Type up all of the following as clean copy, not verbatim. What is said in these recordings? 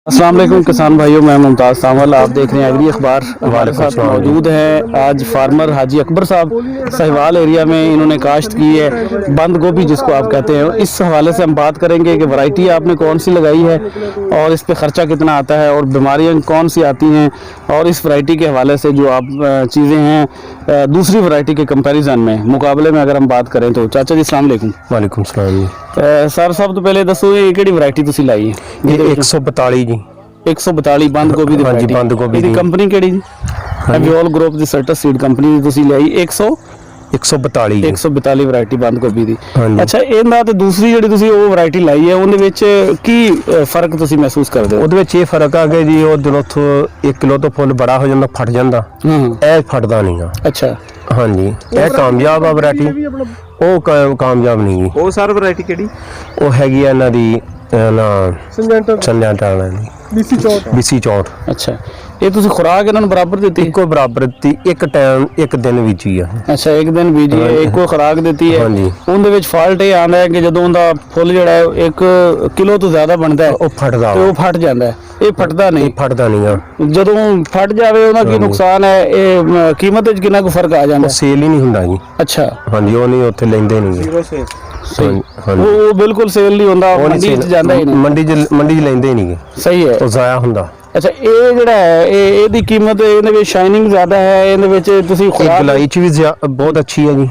अस्सलाम वालेकुम किसान भाइयों, मैं मुमताज़ सावल। आप देख रहे हैं एग्री अखबार। हमारे साथ मौजूद है आज फार्मर हाजी अकबर साहब, साहिवाल एरिया में इन्होंने काश्त की है बंद गोभी जिसको आप कहते हैं। इस हवाले से हम बात करेंगे कि वैरायटी आपने कौन सी लगाई है और इस पर ख़र्चा कितना आता है और बीमारियाँ कौन सी आती हैं, और इस वैरायटी के हवाले से जो आप चीज़ें हैं दूसरी वैरायटी के कंपैरिजन में मुकाबले में अगर हम बात करें तो। चाचा जी अस्सलाम वालेकुम। वालेकुम सलाम जी। सर सब तो पहले दसो ये किहड़ी वैरायटी तुसी लाई है? ये 142 जी। 142 बंद गोभी दी हाँ जी, वैरायटी। बंद गोभी ਇਹਦੀ ਦੀ। ਕੰਪਨੀ ਕਿਹੜੀ ਜੀ? ਐਵੀਓਲ ਗਰੁੱਪ ਦੀ ਸਰਟਸ ਸੀਡ ਕੰਪਨੀ ਦੀ ਤੁਸੀਂ ਲਈ 142 ਜੀ। 142 ਵੈਰਾਈਟੀ ਬੰਦ ਗੋਭੀ ਦੀ। ਹਾਂਜੀ। ਅੱਛਾ, ਇਹਦਾ ਤੇ ਦੂਸਰੀ ਜਿਹੜੀ ਤੁਸੀਂ ਉਹ ਵੈਰਾਈਟੀ ਲਾਈ ਹੈ ਉਹਦੇ ਵਿੱਚ ਕੀ ਫਰਕ ਤੁਸੀਂ ਮਹਿਸੂਸ ਕਰਦੇ ਹੋ? ਉਹਦੇ ਵਿੱਚ ਇਹ ਫਰਕ ਆ ਕਿ ਜੀ ਉਹ ਜਦੋਂ ਤੋਂ 1 ਕਿਲੋ ਤੋਂ ਫੁੱਲ ਬੜਾ ਹੋ ਜਾਂਦਾ, ਫਟ ਜਾਂਦਾ। ਹਾਂ। ਇਹ ਫਟਦਾ ਨਹੀਂਗਾ। ਅੱਛਾ। ਹਾਂਜੀ, ਇਹ ਕਾਮਯਾਬ ਆ ਵੈਰਾਈਟੀ। ਉਹ ਕਾਮਯਾਬ ਨਹੀਂ ਜੀ। ਉਹ ਸਰ ਵੈਰਾਈਟੀ ਕਿਹੜੀ? ਉਹ ਹੈਗੀ ਆ ਇਹਨਾਂ ਦੀ ਨਾ ਸੰਜੈਂਟਾ ਦੀ BC 64। BC 64। ਅੱਛਾ, ਇਹ ਤੁਸੀਂ ਖੁਰਾਕ ਇਹਨਾਂ ਨੂੰ ਬਰਾਬਰ ਦਿੱਤੀ? ਇੱਕੋ ਬਰਾਬਰ ਦਿੱਤੀ, ਇੱਕ ਟਾਈਮ ਇੱਕ ਦਿਨ ਵਿੱਚ ਹੀ ਆ। ਅੱਛਾ, ਇੱਕ ਦਿਨ ਬੀਜੀ ਹੈ, ਇੱਕੋ ਖੁਰਾਕ ਦਿੱਤੀ ਹੈ। ਹਾਂਜੀ। ਉਹਦੇ ਵਿੱਚ ਫਾਲਟ ਇਹ ਆਉਂਦਾ ਹੈ ਕਿ ਜਦੋਂ ਉਹਦਾ ਫੁੱਲ ਜਿਹੜਾ ਹੈ 1 ਕਿਲੋ ਤੋਂ ਜ਼ਿਆਦਾ ਬਣਦਾ ਹੈ ਉਹ ਫਟਦਾ ਤੇ ਉਹ ਫਟ ਜਾਂਦਾ ਹੈ। ਇਹ ਫਟਦਾ ਨਹੀਂ। ਫਟਦਾ ਨਹੀਂਗਾ। ਜਦੋਂ ਫਟ ਜਾਵੇ ਉਹਦਾ ਕੀ ਨੁਕਸਾਨ ਹੈ? ਇਹ ਕੀਮਤ ਵਿੱਚ ਕਿੰਨਾ ਕੁ ਫਰਕ ਆ ਜਾਂਦਾ? ਉਹ ਸੇਲ ਹੀ ਨਹੀਂ ਹੁੰਦਾ ਜੀ। ਅੱਛਾ। ਹਾਂਜੀ, ਉਹ ਨਹੀਂ ਉੱਥੇ ਲੈਂਦੇ ਨਹੀਂ। ਜ਼ੀਰੋ ਸੇ। ਸਹੀ। ਹਾਂਜੀ। ਉਹ ਬਿਲਕੁਲ ਸੇਲ ਨਹੀਂ ਹੁੰਦਾ, ਮੰਡੀ 'ਚ ਜਾਂਦਾ ਹੀ ਨਹੀਂ। ਮੰਡੀ 'ਚ ਲੈਂਦੇ ਨਹੀਂ। ਸਹੀ ਹੈ। ਉਹ ਜ਼ਾਇਆ ਹੁੰਦਾ। ਅੱਛਾ, ਇਹ ਜਿਹੜਾ ਹੈ ਇਹਦੀ ਕੀਮਤ ਇਹਦੇ ਵਿੱਚ ਸ਼ਾਈਨਿੰਗ ਜ਼ਿਆਦਾ ਹੈ, ਇਹਦੇ ਵਿੱਚ ਤੁਸੀਂ ਖੁਰਾਕ ਗਲਾਈ ਚ ਵੀ ਬਹੁਤ ਅੱਛੀ ਹੈ ਜੀ।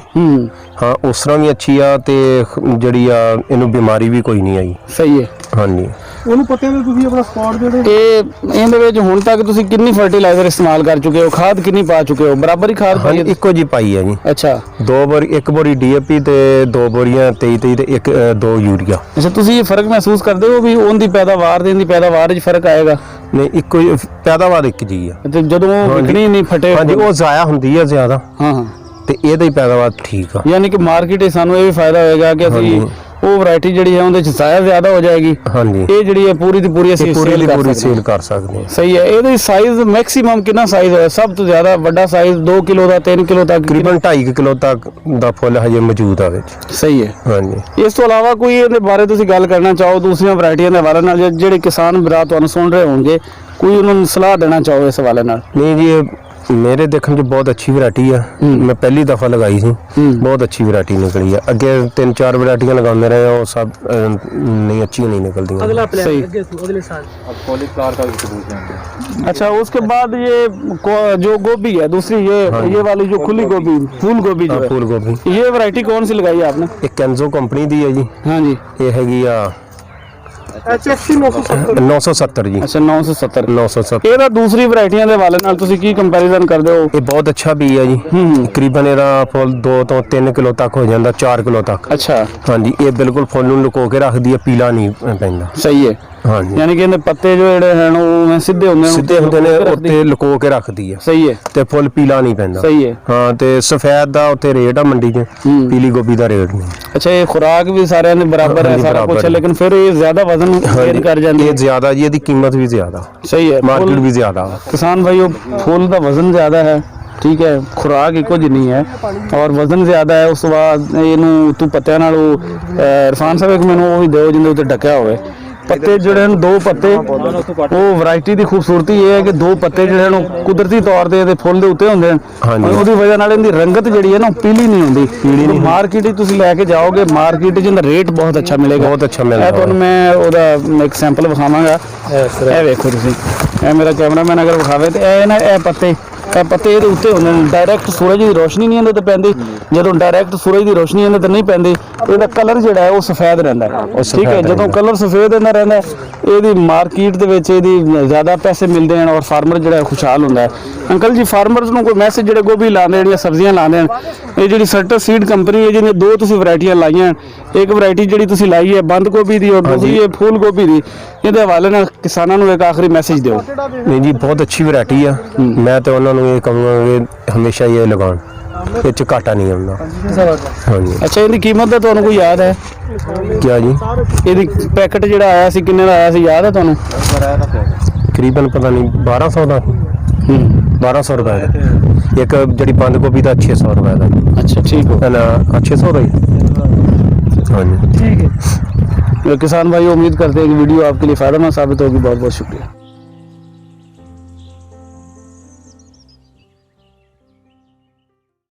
ਹਾਂ, ਉਸ ਤਰ੍ਹਾਂ ਵੀ ਅੱਛੀ ਆ ਤੇ ਜਿਹੜੀ ਆ ਇਹਨੂੰ ਬਿਮਾਰੀ ਵੀ ਕੋਈ ਨਹੀਂ ਆਈ। ਸਹੀ ਹੈ। ਹਾਂਜੀ। ਉਹਨੂੰ ਪੱਤਿਆਂ ਦੇ ਤੁਸੀਂ ਆਪਣਾ ਸਪੌਟ ਦੇ ਦਿਓ। ਇਹਦੇ ਵਿੱਚ ਹੁਣ ਤੱਕ ਤੁਸੀਂ ਕਿੰਨੀ ਫਰਟੀਲਾਈਜ਼ਰ ਇਸਤੇਮਾਲ ਕਰ ਚੁੱਕੇ ਹੋ? ਖਾਦ ਕਿੰਨੀ ਪਾ ਚੁੱਕੇ ਹੋ? ਬਰਾਬਰ ਹੀ ਖਾਦ ਪਾਈ ਹੈ? ਇੱਕੋ ਜੀ ਪਾਈ ਹੈ ਜੀ। ਅੱਛਾ। ਇੱਕ ਬੋਰੀ DAP ਤੇ 2 ਬੋਰੀਆਂ 23 ਤੇ 2 ਯੂਰੀਆ। ਅੱਛਾ, ਤੁਸੀਂ ਇਹ ਫਰਕ ਮਹਿਸੂਸ ਕਰਦੇ ਹੋ ਵੀ ਉਹਦੀ ਪੈਦਾਵਾਰ ਦੇ ਇਹਦੀ ਪੈਦਾਵਾਰ 'ਚ ਫਰਕ ਆਏਗਾ? ਨਹੀਂ, ਇੱਕੋ ਹੀ ਪੈਦਾਵਾਰ ਇੱਕ ਜੀ ਆ। ਤੇ ਜਦੋਂ ਵਿਕਣੀ ਨਹੀਂ ਫਟੇ। ਹਾਂਜੀ, ਉਹ ਜ਼ਾਇਆ ਹੁੰਦੀ ਆ ਜ਼ਿਆਦਾ। ਹਾਂ ਹਾਂ। ਤੇ ਇਹਦਾ ਹੀ ਪੈਦਾਵਾਰ ਠੀਕ ਆ। ਯਾਨੀ ਕਿ ਮਾਰਕੀਟ 'ਚ ਸਾਨੂੰ ਇਹ ਵੀ ਫਾਇਦਾ ਹੋਏਗਾ ਕਿ ਅਸੀਂ ਉਹ ਵੈਰਾਈਟੀ ਜਿਹੜੀ ਹੈ ਉਹਦੇ 'ਚ ਜ਼ਾਇਆ ਜ਼ਿਆਦਾ ਹੋ ਜਾਏਗੀ। ਹਾਂਜੀ। ਇਹ ਜਿਹੜੀ ਹੈ ਪੂਰੀ ਦੀ ਪੂਰੀ ਅਸੀਂ ਪੂਰੀ ਸੇਲ ਕਰ ਸਕਦੇ ਹਾਂ। ਸਹੀ ਹੈ। ਇਹਦਾ ਸਾਈਜ਼ ਮੈਕਸਿਮਮ ਕਿੰਨਾ ਸਾਈਜ਼ ਹੋਇਆ? ਸਭ ਤੋਂ ਜ਼ਿਆਦਾ ਵੱਡਾ ਸਾਈਜ਼ 2 ਕਿਲੋ ਦਾ, 3 ਕਿਲੋ ਤੱਕ? ਤਕਰੀਬਨ 2.5 ਕਿਲੋ ਤੱਕ ਦਾ ਫੁੱਲ ਹਜੇ ਮੌਜੂਦ ਆ ਵਿੱਚ। ਸਹੀ ਹੈ। ਹਾਂਜੀ। ਇਸ ਤੋਂ ਇਲਾਵਾ ਕੋਈ ਇਹਦੇ ਬਾਰੇ ਤੁਸੀਂ ਗੱਲ ਕਰਨਾ ਚਾਹੋ ਦੂਸਰੀਆਂ ਵੈਰਾਈਟੀਆਂ ਦੇ ਹਵਾਲੇ ਨਾਲ, ਜਿਹੜੇ ਕਿਸਾਨ ਭਰਾ ਤੁਹਾਨੂੰ ਸੁਣ ਰਹੇ ਹੋਣਗੇ, ਕੋਈ ਉਹਨਾਂ ਨੂੰ ਸਲਾਹ ਦੇਣਾ ਚਾਹੋ ਇਸ ਹਵਾਲੇ ਨਾਲ? ਨਹੀਂ ਜੀ, ਮੇਰੇ ਦੇਖਣ 'ਚ ਬਹੁਤ ਅੱਛੀ ਵੈਰਾਈਟੀ ਆ। ਮੈਂ ਪਹਿਲੀ ਦਫਾ ਲਗਾਈ ਸੀ, ਬਹੁਤ ਅੱਛੀ ਵੈਰਾਈਟੀ ਨਿਕਲੀ ਆ। ਅੱਗੇ 3-4 ਵੈਰਾਈਟੀਆਂ ਲਗਾਉਂਦੇ ਰਹੇ, ਉਹ ਸਭ नहीं अच्छी नहीं निकलती। सही। अच्छा, उसके बाद ये जो गोभी है दूसरी, ये वाली जो खुली गोभी, फूल गोभी जो है, फूल गोभी, ये वैरायटी कौन सी लगाई है आपने? एक कैंजो कंपनी दी है जी। हाँ जी। ये हैगी आ HFC 970 जी। अच्छा, 970। 970। ਇਹਦਾ ਦੂਸਰੀ ਵੈਰਾਈਟੀਆਂ ਦੇ ਵਾਲੇ ਨਾਲ ਤੁਸੀਂ ਕੀ ਕੰਪੈਰੀਜ਼ਨ ਕਰਦੇ ਹੋ? ਇਹ ਬਹੁਤ ਅੱਛਾ ਬੀਜ ਹੈ ਜੀ। ਤਕਰੀਬਨ ਇਹਦਾ ਫੁੱਲ 2 ਤੋਂ 3 ਕਿਲੋ ਤੱਕ ਹੋ ਜਾਂਦਾ, 4 ਕਿਲੋ ਤੱਕ। ਅੱਛਾ। ਹਾਂਜੀ, ਇਹ ਬਿਲਕੁਲ ਫੁੱਲ ਨੂੰ ਲੁਕੋ ਕੇ ਰੱਖਦੀ ਹੈ, ਪੀਲਾ ਨਹੀਂ ਪੈਂਦਾ। ਸਹੀ ਹੈ। ਹਾਂਜੀ, ਯਾਨੀ ਕਿ ਇਹਦੇ ਪੱਤੇ ਜੋ ਜਿਹੜੇ ਹਨ ਉਹ ਸਿੱਧੇ ਹੁੰਦੇ ਨੇ, ਉੱਤੇ ਲੁਕੋ ਕੇ ਰੱਖਦੀ ਹੈ। ਸਹੀ ਹੈ। ਤੇ ਫੁੱਲ ਪੀਲਾ ਨਹੀਂ ਪੈਂਦਾ। ਸਹੀ ਹੈ। ਹਾਂ, ਤੇ ਸਫੈਦ ਦਾ ਉੱਤੇ ਰੇਟ ਆ ਮੰਡੀ 'ਚ, ਪੀਲੀ ਗੋਭੀ ਦਾ ਰੇਟ ਨਹੀਂ। ਅੱਛਾ, ਇਹ ਖੁਰਾਕ ਵੀ ਸਾਰਿਆਂ ਦੇ ਬਰਾਬਰ ਹੈ, ਸਾਰਾ ਕੁਝ ਹੈ, ਲੇਕਿਨ ਫਿਰ ਇਹ ਜ਼ਿਆਦਾ ਵਜ਼ਨ ਗੇਨ ਕਰ ਜਾਂਦੀ ਹੈ। ਇਹ ਜ਼ਿਆਦਾ ਜੀ, ਇਹਦੀ ਕੀਮਤ ਵੀ ਜ਼ਿਆਦਾ। ਸਹੀ ਹੈ। ਮਾਰਕੀਟ ਵੀ ਜ਼ਿਆਦਾ। किसान भाइयों, फूल का वजन ज़्यादा है, ठीक है, खुराक एको जी नहीं है और वजन ज़्यादा है। उस तो बाद इनू तू पत्तियां नाल इरफान साहब एक मैनू वो भी दो जिंदे उत्ते ढकिया होवे। पत्ते जिहड़े हैं 2 पत्ते, वो वैरायटी की खूबसूरती ये है कि 2 पत्ते जिहड़े हैं कुदरती तौर ते फुੱਲ ਦੇ ਉੱਤੇ ਹੁੰਦੇ ਹਨ। ਉਹਦੀ ਵਜ੍ਹਾ ਨਾਲ ਇਹਦੀ ਰੰਗਤ ਜਿਹੜੀ ਹੈ ਨਾ ਪੀਲੀ ਨਹੀਂ ਹੁੰਦੀ। ਪੀਲੀ ਨਹੀਂ। ਮਾਰਕੀਟ 'ਚ ਤੁਸੀਂ ਲੈ ਕੇ ਜਾਓਗੇ, ਮਾਰਕੀਟ 'ਚ ਇਹਦਾ ਰੇਟ ਬਹੁਤ ਅੱਛਾ ਮਿਲੇਗਾ। ਬਹੁਤ ਅੱਛਾ ਮਿਲੇਗਾ। ਤੁਹਾਨੂੰ ਮੈਂ ਉਹਦਾ ਇੱਕ ਸੈਂਪਲ ਵਿਖਾਵਾਂਗਾ। ਇਹ ਵੇਖੋ ਤੁਸੀਂ, ਇਹ ਮੇਰਾ ਕੈਮਰਾਮੈਨ ਅਗਰ ਵਿਖਾਵੇ ਤੇ ਇਹ ਪੱਤੇ ਇਹਦੇ ਉੱਤੇ ਹੁੰਦੇ ਨੇ। ਡਾਇਰੈਕਟ ਸੂਰਜ ਦੀ ਰੋਸ਼ਨੀ ਨਹੀਂ ਇਹਦੇ ਤੇ ਪੈਂਦੀ। ਜਦੋਂ ਡਾਇਰੈਕਟ ਸੂਰਜ ਦੀ ਰੋਸ਼ਨੀ ਇਹਦੇ ਤੇ ਨਹੀਂ ਪੈਂਦੀ, ਇਹਦਾ ਕਲਰ ਜਿਹੜਾ ਹੈ ਉਹ ਸਫੈਦ ਰਹਿੰਦਾ ਹੈ। ਠੀਕ ਹੈ, ਜਦੋਂ ਕਲਰ ਸਫੈਦ ਰਹਿੰਦਾ ਇਹਦੀ ਮਾਰਕੀਟ ਦੇ ਵਿੱਚ ਇਹਦੀ ਜ਼ਿਆਦਾ ਪੈਸੇ ਮਿਲਦੇ ਹਨ ਔਰ ਫਾਰਮਰ ਜਿਹੜਾ ਖੁਸ਼ਹਾਲ ਹੁੰਦਾ ਹੈ। ਅੰਕਲ ਜੀ, ਫਾਰਮਰਸ ਨੂੰ ਕੋਈ ਮੈਸੇਜ, ਜਿਹੜੇ ਗੋਭੀ ਲਾਉਂਦੇ, ਜਿਹੜੀਆਂ ਸਬਜ਼ੀਆਂ ਲਾਉਂਦੇ ਹਨ, ਇਹ ਜਿਹੜੀ ਸਰਟਸ ਸੀਡ ਕੰਪਨੀ ਹੈ ਜਿਹਨੇ 2 ਤੁਸੀਂ ਵੈਰਾਈਟੀਆਂ ਲਾਈਆਂ, ਇੱਕ ਵੈਰਾਈਟੀ ਜਿਹੜੀ ਤੁਸੀਂ ਲਾਈ ਹੈ ਬੰਦ ਗੋਭੀ ਦੀ ਔਰ ਦੂਸਰੀ ਹੈ ਫੂਲ ਗੋਭੀ ਦੀ, ਇਹਦੇ ਹਵਾਲੇ ਨਾਲ ਕਿਸਾਨਾਂ ਨੂੰ ਇੱਕ ਆਖਰੀ ਮੈਸੇਜ ਦਿਓ। ਨਹੀਂ ਜੀ, ਬਹੁਤ ਅੱਛੀ ਵੈਰਾਈਟੀ ਆ। ਮੈਂ ਤਾਂ ਉਹਨਾਂ ਨੂੰ ਇਹ ਕਹੂੰਗਾ ਕਿ ਹਮੇਸ਼ਾ ਇਹ ਲਗਾਉਣ, ਇਹ 'ਚ ਘਾਟਾ ਨਹੀਂ ਆਉਂਦਾ। ਹਾਂਜੀ। ਅੱਛਾ, ਇਹਦੀ ਕੀਮਤ ਦਾ ਤੁਹਾਨੂੰ ਕੋਈ ਯਾਦ ਹੈ? ਕਿਆ ਜੀ? ਇਹਦੀ ਪੈਕਟ ਜਿਹੜਾ ਆਇਆ ਸੀ ਕਿੰਨੇ ਦਾ ਆਇਆ ਸੀ, ਯਾਦ ਹੈ ਤੁਹਾਨੂੰ? ਤਕਰੀਬਨ ਪਤਾ ਨਹੀਂ 1200 ਦਾ। 1200 ਰੁਪਏ ਦਾ। ਇੱਕ ਜਿਹੜੀ ਬੰਦ ਗੋਭੀ ਦਾ 600 ਰੁਪਏ ਦਾ। ਅੱਛਾ, ਠੀਕ ਹੋ ਨਾ 600 ਦਾ ਹੀ। ਹਾਂਜੀ, ਠੀਕ ਹੈ। किसान भाई उम्मीद करते हैं कि वीडियो आपके लिए फ़ायदेमंद साबित होगी। बहुत बहुत शुक्रिया।